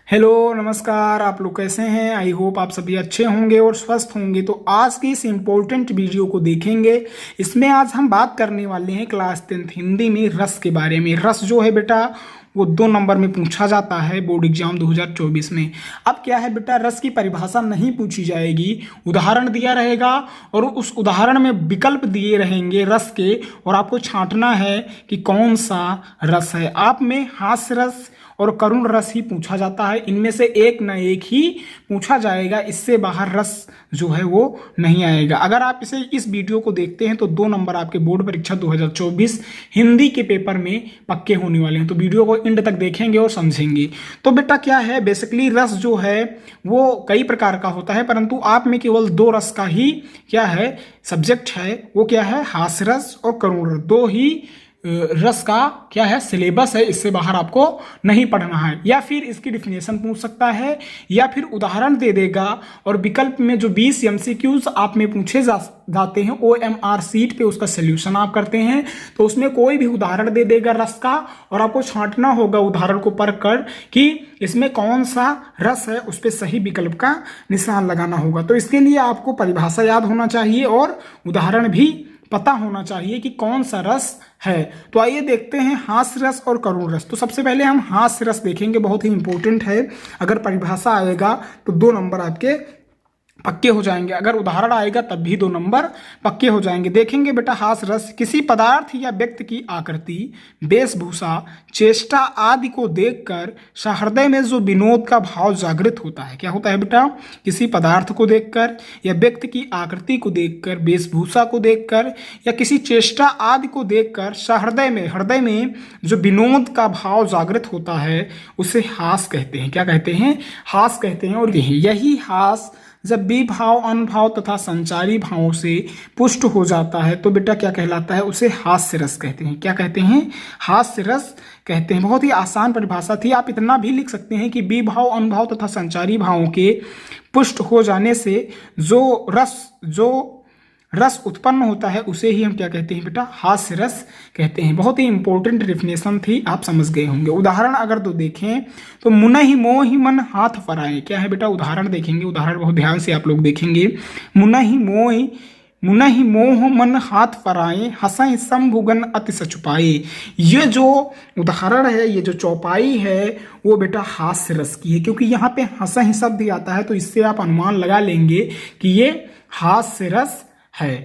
Hello नमस्कार। आप लोग कैसे हैं? आई होप आप सभी अच्छे होंगे और स्वस्थ होंगे। तो आज की इस इम्पोर्टेंट वीडियो को देखेंगे। इसमें आज हम बात करने वाले हैं क्लास 10th हिंदी में रस के बारे में। रस जो है बेटा वो 2 नंबर में पूछा जाता है बोर्ड एग्जाम 2024 में। अब क्या है बेटा, रस की परिभाषा नहीं पूछी जाएगी, उदाहरण दिया रहेगा और उस उदाहरण में विकल्प दिए रहेंगे रस के, और आपको छांटना है कि कौन सा रस है। आप में हास्य रस और करुण रस ही पूछा जाता है, इनमें से एक न एक ही पूछा जाएगा, इससे बाहर रस जो है वो नहीं आएगा। अगर आप इस वीडियो को देखते हैं तो 2 नंबर आपके बोर्ड परीक्षा 2024 हिंदी के पेपर में पक्के होने वाले हैं। तो वीडियो को एंड तक देखेंगे और समझेंगे। तो बेटा क्या है, बेसिकली रस जो है वो कई प्रकार का होता है, परंतु आप में केवल 2 रस का ही क्या है सब्जेक्ट है। वो क्या है, हास्य रस और करुण रस। 2 ही रस का क्या है सिलेबस है, इससे बाहर आपको नहीं पढ़ना है। या फिर इसकी डिफिनेशन पूछ सकता है, या फिर उदाहरण दे देगा, और विकल्प में जो 20 MCQs आप में पूछे जाते हैं OMR सीट पे, उसका सोल्यूशन आप करते हैं। तो उसमें कोई भी उदाहरण दे देगा रस का, और आपको छांटना होगा उदाहरण को पढ़कर कि इसमें कौन सा रस है, उस पर सही विकल्प का निशान लगाना होगा। तो इसके लिए आपको परिभाषा याद होना चाहिए और उदाहरण भी पता होना चाहिए कि कौन सा रस है। तो आइए देखते हैं हास्य रस और करुण रस। तो सबसे पहले हम हास्य रस देखेंगे, बहुत ही इंपॉर्टेंट है। अगर परिभाषा आएगा तो 2 नंबर आपके पक्के हो जाएंगे, अगर उदाहरण आएगा तब भी 2 नंबर पक्के हो जाएंगे। देखेंगे बेटा, हास्य रस किसी पदार्थ या व्यक्ति की आकृति, वेशभूषा, चेष्टा आदि को देखकर सहृदय में जो विनोद का भाव जागृत होता है। क्या होता है बेटा, किसी पदार्थ को देखकर या व्यक्ति की आकृति को देखकर, वेशभूषा को देखकर या किसी चेष्टा आदि को देखकर हृदय में जो विनोद का भाव जागृत होता है उसे हास कहते हैं। क्या कहते हैं? हास कहते हैं। और यही हास जब विभाव, अनुभाव तथा संचारी भावों से पुष्ट हो जाता है तो बेटा क्या कहलाता है, उसे हास्य रस कहते हैं। क्या कहते हैं? हास्य रस कहते हैं। बहुत ही आसान परिभाषा थी। आप इतना भी लिख सकते हैं कि विभाव, अनुभाव तथा संचारी भावों के पुष्ट हो जाने से जो रस उत्पन्न होता है उसे ही हम क्या कहते हैं बेटा, हास्य रस कहते हैं। बहुत ही इंपॉर्टेंट डेफिनेशन थी, आप समझ गए होंगे। उदाहरण अगर तो देखें तो मुनहि मोहि मन हाथ फराए। क्या है बेटा, उदाहरण देखेंगे, उदाहरण बहुत ध्यान से आप लोग देखेंगे। मुनहि मोह मन हाथ फराए, हंसहि शंभुगन अति सचुपाए। ये जो उदाहरण है, ये जो चौपाई है वो बेटा हास्य रस की है, क्योंकि यहाँ पे हंसहि शब्द आता है, तो इससे आप अनुमान लगा लेंगे कि ये हास्य रस है।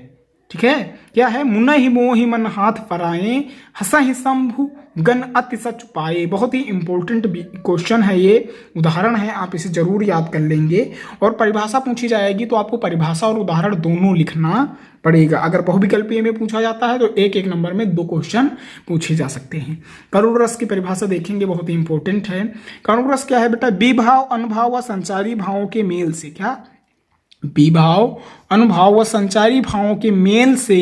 ठीक है, क्या है, मुनहि मोहि मन हाथ फराए, हंसहि शंभु गन अति सच पाए। बहुत ही इंपॉर्टेंट क्वेश्चन है, ये उदाहरण है, आप इसे जरूर याद कर लेंगे। और परिभाषा पूछी जाएगी तो आपको परिभाषा और उदाहरण दोनों लिखना पड़ेगा। अगर बहुविकल्पीय में पूछा जाता है तो एक नंबर में 2 क्वेश्चन पूछे जा सकते हैं। करुण रस की परिभाषा देखेंगे, बहुत ही इंपॉर्टेंट है। करुण रस क्या है बेटा, विभाव, अनुभाव व संचारी भावों के मेल से, क्या, विभाव, अनुभाव व संचारी भावों के मेल से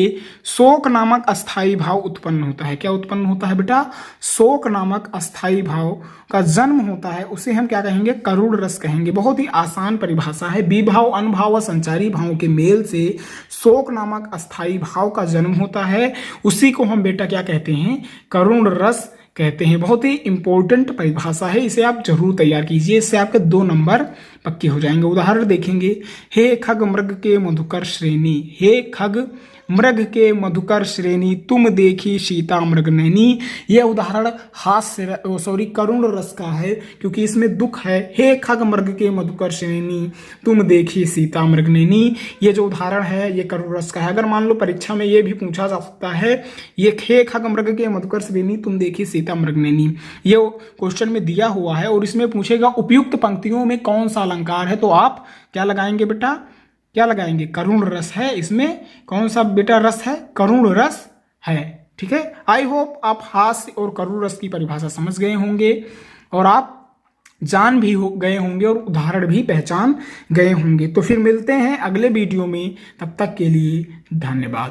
शोक नामक अस्थाई भाव उत्पन्न होता है। क्या उत्पन्न होता है बेटा, शोक नामक अस्थाई भाव का जन्म होता है, उसे हम क्या कहेंगे, करुण रस कहेंगे। बहुत ही आसान परिभाषा है। विभाव, अनुभाव व संचारी भावों के मेल से शोक नामक अस्थाई भाव का जन्म होता है, उसी को हम बेटा क्या कहते हैं, करुण रस कहते हैं। बहुत ही इंपॉर्टेंट परिभाषा है, इसे आप जरूर तैयार कीजिए, इससे आपके 2 नंबर पक्के हो जाएंगे। उदाहरण देखेंगे, हे खग मृग के मधुकर श्रेणी, हे खग मृग के मधुकर श्रेणी, तुम देखी सीता मृग नैनी। यह उदाहरण करुण रस का है, क्योंकि इसमें दुख है। हे खग मृग के मधुकर श्रेणी, तुम देखी सीता मृग नैनी। ये जो उदाहरण है ये करुण रस का है। अगर मान लो परीक्षा में ये भी पूछा जा सकता है, ये हे खग मृग के मधुकर श्रेणी, तुम देखी सीता मृग नैनी, ये क्वेश्चन में दिया हुआ है, और इसमें पूछेगा उपयुक्त पंक्तियों में कौन सा अलंकार है, तो आप क्या लगाएंगे बेटा, क्या लगाएंगे, करुण रस है। इसमें कौन सा बेटा रस है, करुण रस है। ठीक है, आई होप आप हास्य और करुण रस की परिभाषा समझ गए होंगे, और आप जान भी गए होंगे और उदाहरण भी पहचान गए होंगे। तो फिर मिलते हैं अगले वीडियो में, तब तक के लिए धन्यवाद।